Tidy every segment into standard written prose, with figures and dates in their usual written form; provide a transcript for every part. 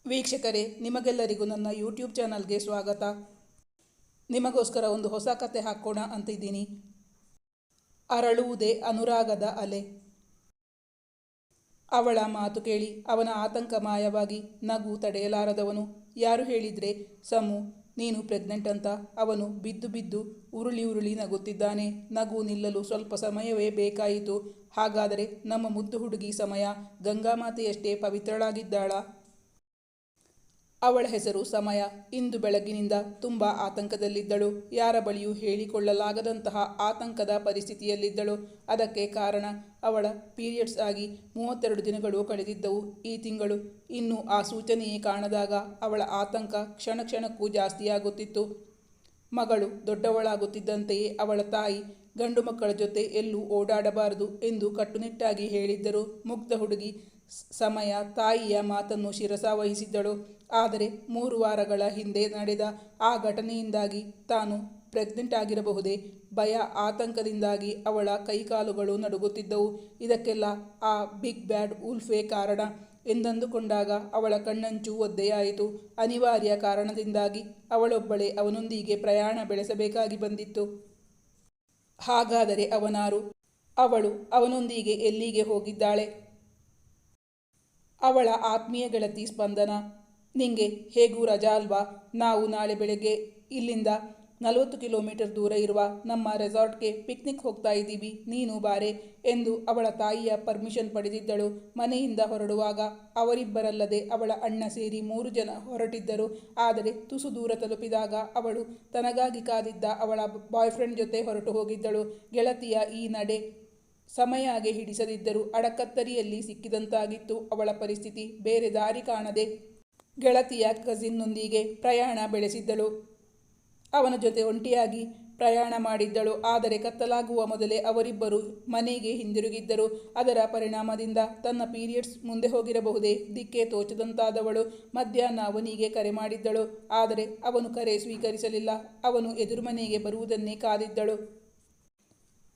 ವೀಕ್ಷಕರೇ, ನಿಮಗೆಲ್ಲರಿಗೂ ನನ್ನ ಯೂಟ್ಯೂಬ್ ಚಾನಲ್ಗೆ ಸ್ವಾಗತ. ನಿಮಗೋಸ್ಕರ ಒಂದು ಹೊಸ ಕತೆ ಹಾಕೋಣ ಅಂತಿದ್ದೀನಿ. ಅರಳುವುದೇ ಅನುರಾಗದ ಅಲೆ. ಅವಳ ಮಾತು ಕೇಳಿ ಅವನ ಆತಂಕ ಮಾಯವಾಗಿ ನಗು ತಡೆಯಲಾರದವನು. ಯಾರು ಹೇಳಿದ್ರೆ ಸಮು, ನೀನು ಪ್ರೆಗ್ನೆಂಟ್ ಅಂತ? ಅವನು ಬಿದ್ದು ಬಿದ್ದು ಉರುಳಿ ಉರುಳಿ ನಗುತ್ತಿದ್ದಾನೆ. ನಗು ನಿಲ್ಲಲು ಸ್ವಲ್ಪ ಸಮಯವೇ ಬೇಕಾಯಿತು. ಹಾಗಾದರೆ ನಮ್ಮ ಮುದ್ದು ಹುಡುಗಿ ಸಮಯ ಗಂಗಾಮಾತೆಯಷ್ಟೇ ಪವಿತ್ರಳಾಗಿದ್ದಾಳ? ಅವಳ ಹೆಸರು ಸಮಯ. ಇಂದು ಬೆಳಗ್ಗಿನಿಂದ ತುಂಬ ಆತಂಕದಲ್ಲಿದ್ದಳು. ಯಾರ ಬಳಿಯೂ ಹೇಳಿಕೊಳ್ಳಲಾಗದಂತಹ ಆತಂಕದ ಪರಿಸ್ಥಿತಿಯಲ್ಲಿದ್ದಳು. ಅದಕ್ಕೆ ಕಾರಣ ಅವಳ ಪೀರಿಯಡ್ಸ್ ಆಗಿ 32 ದಿನಗಳು ಕಳೆದಿದ್ದವು ಈ ತಿಂಗಳು. ಇನ್ನು ಆ ಸೂಚನೆಯೇ ಕಾಣದಾಗ ಅವಳ ಆತಂಕ ಕ್ಷಣ ಕ್ಷಣಕ್ಕೂ ಜಾಸ್ತಿಯಾಗುತ್ತಿತ್ತು. ಮಗಳು ದೊಡ್ಡವಳಾಗುತ್ತಿದ್ದಂತೆಯೇ ಅವಳ ತಾಯಿ ಗಂಡು ಮಕ್ಕಳ ಜೊತೆ ಎಲ್ಲೂ ಓಡಾಡಬಾರದು ಎಂದು ಕಟ್ಟುನಿಟ್ಟಾಗಿ ಹೇಳಿದ್ದರು. ಮುಗ್ಧ ಹುಡುಗಿ ಸಮಯ ತಾಯಿಯ ಮಾತನ್ನು ಶಿರಸಾವಹಿಸಿದ್ದಳು. ಆದರೆ 3 ವಾರಗಳ ಹಿಂದೆ ನಡೆದ ಆ ಘಟನೆಯಿಂದಾಗಿ ತಾನು ಪ್ರೆಗ್ನೆಂಟ್ ಆಗಿರಬಹುದೇ ಭಯ, ಆತಂಕದಿಂದಾಗಿ ಅವಳ ಕೈಕಾಲುಗಳು ನಡುಗುತ್ತಿದ್ದವು. ಇದಕ್ಕೆಲ್ಲ ಆ ಬಿಗ್ ಬ್ಯಾಡ್ ಉಲ್ಫೇ ಕಾರಣ ಎಂದಂದುಕೊಂಡಾಗ ಅವಳ ಕಣ್ಣಂಚು ಒದ್ದೆಯಾಯಿತು. ಅನಿವಾರ್ಯ ಕಾರಣದಿಂದಾಗಿ ಅವಳೊಬ್ಬಳೇ ಅವನೊಂದಿಗೆ ಪ್ರಯಾಣ ಬೆಳೆಸಬೇಕಾಗಿ ಬಂದಿತ್ತು. ಹಾಗಾದರೆ ಅವನಾರು? ಅವಳು ಅವನೊಂದಿಗೆ ಎಲ್ಲಿಗೆ ಹೋಗಿದ್ದಾಳೆ? ಅವಳ ಆತ್ಮೀಯ ಗೆಳತಿ ಸ್ಪಂದನ, ನಿಂಗೆ ಹೇಗೂ ರಜಾ ಅಲ್ವಾ? ನಾವು ನಾಳೆ ಬೆಳಗ್ಗೆ ಇಲ್ಲಿಂದ 40 ಕಿಲೋಮೀಟರ್ ದೂರ ಇರುವ ನಮ್ಮ ರೆಸಾರ್ಟ್ಗೆ ಪಿಕ್ನಿಕ್ ಹೋಗ್ತಾ ಇದ್ದೀವಿ, ನೀನು ಬಾರೆ ಎಂದು ಅವಳ ತಾಯಿಯ ಪರ್ಮಿಷನ್ ಪಡೆದಿದ್ದಳು. ಮನೆಯಿಂದ ಹೊರಡುವಾಗ ಅವರಿಬ್ಬರಲ್ಲದೆ ಅವಳ ಅಣ್ಣ ಸೇರಿ 3 ಜನ ಹೊರಟಿದ್ದರು. ಆದರೆ ತುಸು ದೂರ ತಲುಪಿದಾಗ ಅವಳು ತನಗಾಗಿ ಕಾದಿದ್ದ ಅವಳ ಬಾಯ್ಫ್ರೆಂಡ್ ಜೊತೆ ಹೊರಟು ಹೋಗಿದ್ದಳು. ಗೆಳತಿಯ ಈ ನಡೆ ಸಮಯಾಗೆ ಹಿಡಿಸದಿದ್ದರೂ ಅಡಕತ್ತರಿಯಲ್ಲಿ ಸಿಕ್ಕಿದಂತಾಗಿತ್ತು ಅವಳ ಪರಿಸ್ಥಿತಿ. ಬೇರೆ ದಾರಿ ಕಾಣದೆ ಗೆಳತಿಯ ಕಸಿನ್ನೊಂದಿಗೆ ಪ್ರಯಾಣ ಬೆಳೆಸಿದ್ದಳು. ಅವನ ಜೊತೆ ಒಂಟಿಯಾಗಿ ಪ್ರಯಾಣ ಮಾಡಿದ್ದಳು. ಆದರೆ ಕತ್ತಲಾಗುವ ಮೊದಲೇ ಅವರಿಬ್ಬರು ಮನೆಗೆ ಹಿಂದಿರುಗಿದ್ದರು. ಅದರ ಪರಿಣಾಮದಿಂದ ತನ್ನ ಪೀರಿಯಡ್ಸ್ ಮುಂದೆ ಹೋಗಿರಬಹುದೇ ದಿಕ್ಕೇ ತೋಚದಂತಾದವಳು ಮಧ್ಯಾಹ್ನ ಅವನಿಗೆ ಕರೆ ಮಾಡಿದ್ದಳು. ಆದರೆ ಅವನು ಕರೆ ಸ್ವೀಕರಿಸಲಿಲ್ಲ. ಅವನು ಎದುರು ಮನೆಗೆ ಬರುವುದನ್ನೇ ಕಾದಿದ್ದಳು.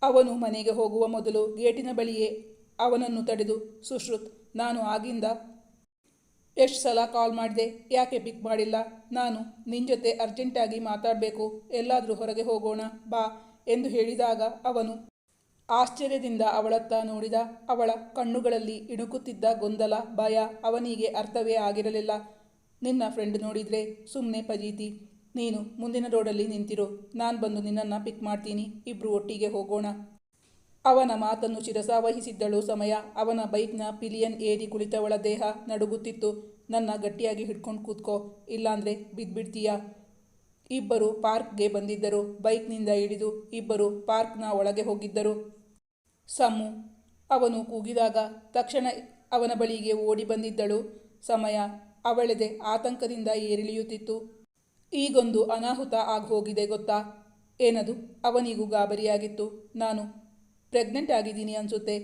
ಅವನು ಮನೆಗೆ ಹೋಗುವ ಮೊದಲು ಗೇಟಿನ ಬಳಿಯೇ ಅವನನ್ನು ತಡೆದು, ಸುಶ್ರುತ್, ನಾನು ಆಗಿಂದ ಎಷ್ಟು ಸಲ ಕಾಲ್ ಮಾಡಿದೆ, ಯಾಕೆ ಪಿಕ್ ಮಾಡಿಲ್ಲ? ನಾನು ನಿನ್ನ ಜೊತೆ ಅರ್ಜೆಂಟಾಗಿ ಮಾತಾಡಬೇಕು, ಎಲ್ಲಾದರೂ ಹೊರಗೆ ಹೋಗೋಣ ಬಾ ಎಂದು ಹೇಳಿದಾಗ ಅವನು ಆಶ್ಚರ್ಯದಿಂದ ಅವಳತ್ತ ನೋಡಿದ. ಅವಳ ಕಣ್ಣುಗಳಲ್ಲಿ ಇಣುಕುತ್ತಿದ್ದ ಗೊಂದಲ, ಭಯ ಅವನಿಗೆ ಅರ್ಥವೇ ಆಗಿರಲಿಲ್ಲ. ನಿನ್ನ ಫ್ರೆಂಡ್ ನೋಡಿದರೆ ಸುಮ್ಮನೆ ಫಜೀತಿ. ನೀನು ಮುಂದಿನ ರೋಡಲ್ಲಿ ನಿಂತಿರು, ನಾನು ಬಂದು ನಿನ್ನನ್ನು ಪಿಕ್ ಮಾಡ್ತೀನಿ, ಇಬ್ಬರು ಒಟ್ಟಿಗೆ ಹೋಗೋಣ. ಅವನ ಮಾತನ್ನು ಶಿರಸಾವಹಿಸಿದ್ದಳು ಸಮಯ. ಅವನ ಬೈಕ್ನ ಪಿಲಿಯನ್ ಏರಿ ಕುಳಿತವಳ ದೇಹ ನಡುಗುತ್ತಿತ್ತು. ನನ್ನ ಗಟ್ಟಿಯಾಗಿ ಹಿಡ್ಕೊಂಡು ಕೂತ್ಕೋ, ಇಲ್ಲಾಂದರೆ ಬಿದ್ದುಬಿಡ್ತೀಯಾ? ಇಬ್ಬರು ಪಾರ್ಕ್ಗೆ ಬಂದಿದ್ದರು. ಬೈಕ್ನಿಂದ ಇಳಿದು ಇಬ್ಬರು ಪಾರ್ಕ್ನ ಒಳಗೆ ಹೋಗಿದ್ದರು. ಸಮು, ಅವನು ಕೂಗಿದಾಗ ತಕ್ಷಣ ಅವನ ಬಳಿಗೆ ಓಡಿ ಬಂದಿದ್ದಳು ಸಮಯ. ಅವಳೆದೆ ಆತಂಕದಿಂದ ಏರಿಳಿಯುತ್ತಿತ್ತು. ಈಗೊಂದು ಅನಾಹುತ ಆಗೋಗಿದೆ ಗೊತ್ತಾ? ಏನದು? ಅವನಿಗೂ ಗಾಬರಿಯಾಗಿತ್ತು. ನಾನು ಪ್ರೆಗ್ನೆಂಟ್ ಆಗಿದ್ದೀನಿ ಅನಿಸುತ್ತೆ.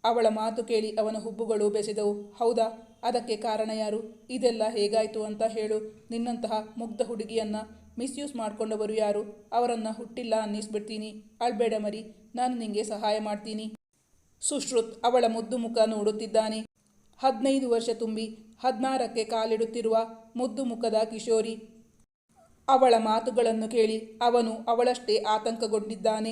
ಅವಳ ಮಾತು ಕೇಳಿ ಅವನ ಹುಬ್ಬುಗಳು ಬೆಸೆದವು. ಹೌದಾ? ಅದಕ್ಕೆ ಕಾರಣ ಯಾರು? ಇದೆಲ್ಲ ಹೇಗಾಯಿತು ಅಂತ ಹೇಳು. ನಿನ್ನಂತಹ ಮುಗ್ಧ ಹುಡುಗಿಯನ್ನು ಮಿಸ್ಯೂಸ್ ಮಾಡಿಕೊಂಡವರು ಯಾರು? ಅವರನ್ನು ಹುಟ್ಟಿಲ್ಲ ಅನ್ನಿಸ್ಬಿಡ್ತೀನಿ. ಅಳ್ಬೇಡ ಮರಿ, ನಾನು ನಿಂಗೆ ಸಹಾಯ ಮಾಡ್ತೀನಿ. ಸುಶ್ರುತ್ ಅವಳ ಮುದ್ದು ಮುಖ ನೋಡುತ್ತಿದ್ದಾನೆ. 15 ವರ್ಷ ತುಂಬಿ 16ಕ್ಕೆ ಕಾಲಿಡುತ್ತಿರುವ ಮುದ್ದು ಮುಖದ ಕಿಶೋರಿ. ಅವಳ ಮಾತುಗಳನ್ನು ಕೇಳಿ ಅವನು ಅವಳಷ್ಟೇ ಆತಂಕಗೊಂಡಿದ್ದಾನೆ.